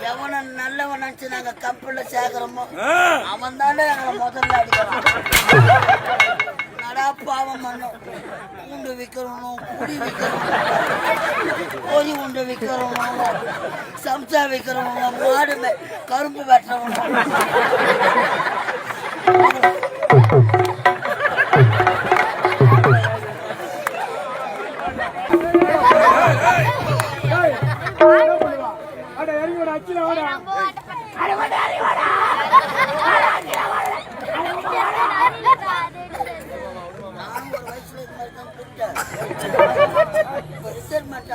எவன நல்லவன் நினைச்சு நாங்க கப்பல்ல சேர்க்கிறோமோ அவன் தானே எங்களை முதல்ல அடிக்கிறான். நடா பாவம் பண்ணும். உண்டு விற்கிறவனும், குடி விற்கிறவனும், கோழி உண்டு விற்கிறவனும், சம்சா விற்கிறவனும், மாடு கரும்பு வெட்டுறவனும்.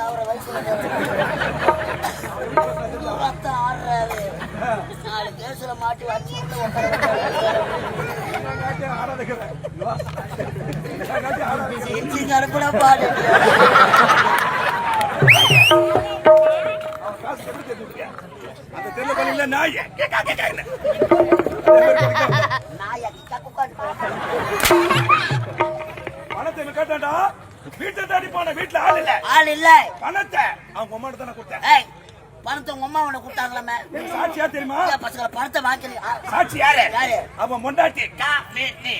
அவரை வயசுல ரத்தம் ஆடுறாரு. 4 கேசுல மாட்டி வச்சு கருப்புல பாடு. பணத்தை கேட்டாடா வீட்டை தேடி போன வீட்டுல ஆள் இல்ல. பணத்தை அவங்க அம்மா தானே கொடுத்தேன். பணத்தை உங்க அம்மா உன கொடுத்தாங்களாமே. சாட்சியா தெரியுமா? பசங்களை பணத்தை வாங்கிக்கலையா? சாட்சி யாரு? அவன் பொண்டாட்டி காமினி.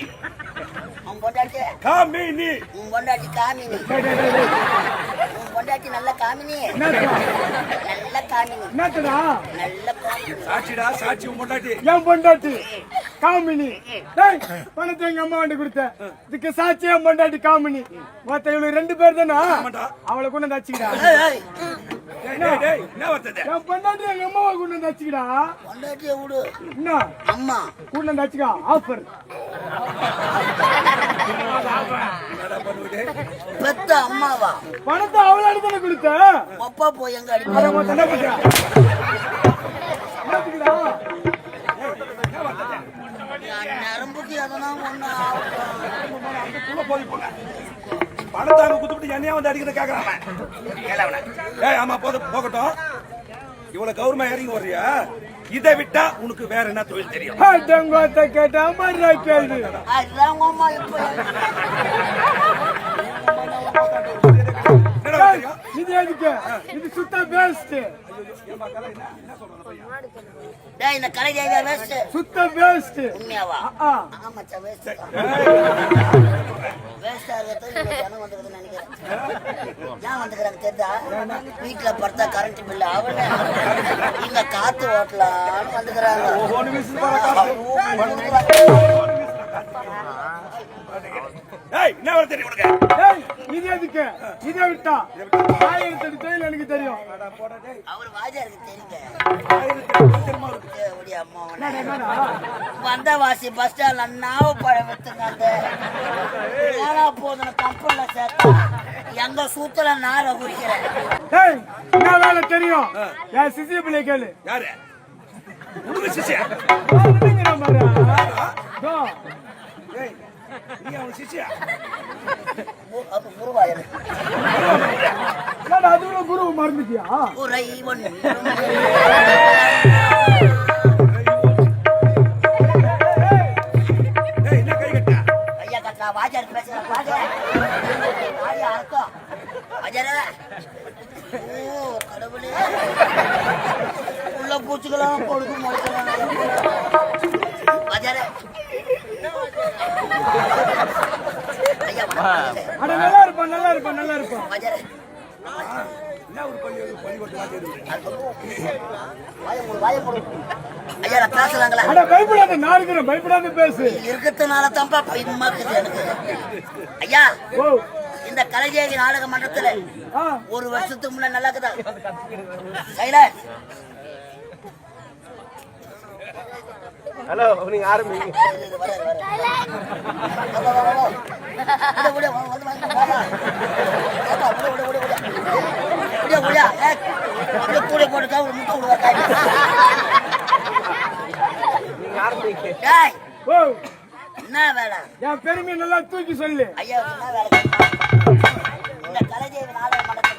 அவன் பொண்டாட்டி காமினி. உன் பொண்டாட்டி காமினி. உன் பொண்டாட்டி நல்ல காமினி. நல்ல காமினி. என்னடா? நல்ல காமினி. சாட்சிடா, சாட்சி உன் பொண்டாட்டி. என் பொண்டாட்டி காமினி. டேய் பணத்தை எங்க அம்மா வந்து கொடுத்த. இதுக்கு சாட்சி என் பொண்டாட்டி காமினி. மொத்த இவங்க 2 பேர் தானா? அவளை கொண்டு வச்சுக்கிடா. என்ன வந்தது? என் பொண்டாட்டி எங்க அம்மாவை கொண்டு வச்சுக்கிடா. பொண்டாட்டியை விடு. என்ன அம்மா கொண்டு வச்சுக்கா. ஆஃபர் பெத்த அம்மாவா? பணத்தை அவளை தானே கொடுத்த. அப்பா போய் எங்க அடி நரம்புக்கு எதனா ஒண்ணு பணத்தாங்க குத்துட்டு என்னையா வந்து அடிக்கிற கேக்குறான். ஆமா போகட்டும். இவ்வளவு கௌரவமா இறங்கி வர்றியா? இதை விட்டா உனக்கு வேற என்ன தொழில் தெரியும்? கேட்டா மாதிரி கேள்வி. இது எதுக்கு? இது சுத்த வேஸ்ட். இந்த கலை தேவியா வேஸ்ட்? சுத்த வேஸ்ட். உண்மையாவா? ஆமா வேஸ்ட். வேஸ்டா இருக்கிறது ஜனம் வந்துருக்குன்னு நினைக்கிறேன். ஏன் வந்துக்கிறாங்க தெரியுதா? வீட்டுல படுத்தா கரண்ட் பில்லு அவனு இங்க காத்து ஓட்டலான்னு வந்துக்கிறாங்க. இது எதுக்கு? இதை விட்டா தொழில் எனக்கு தெரியும். அவர் வாஜாருக்கு வந்தவாசி பஸ் ஸ்டாண்ட்ல நாவ பழம் வித்துங்க. போதும் கம்பெனில சேர்த்தா எங்க சூத்துல நார குடிக்கிறேன். வேலை தெரியும். என் சிசிய பிள்ளை கேளு. யாரு? சிசியா? குரு மறந்துட்டியா? ஐயா கட்டா வாஜார் பேசுற அர்த்தம் கடவுளே உள்ள பூச்சிக்கலாம் கொடுக்க முடிக்கலாம். நல்லா இருப்பான் நல்லா இருப்பான் நல்லா இருப்பான். பயப்படாத நான் இருக்கிறேன். பயப்படாத பேசு. இருக்கிறதுனால தான்ப்பா பயமா இருக்குது எனக்கு. ஐயா இந்த கலைஜேவி நாடக மன்றத்துல 1 வருஷத்துக்கு முன்ன நல்லா இருக்குதா? ஹலோ நீங்க ஆரம்பிங்க. என்ன வேலை? என் பெருமையை நல்லா தூக்கி சொல்லு. ஐயா என்ன வேலை? இந்த கலைஜேவி நாடக மன்றத்துல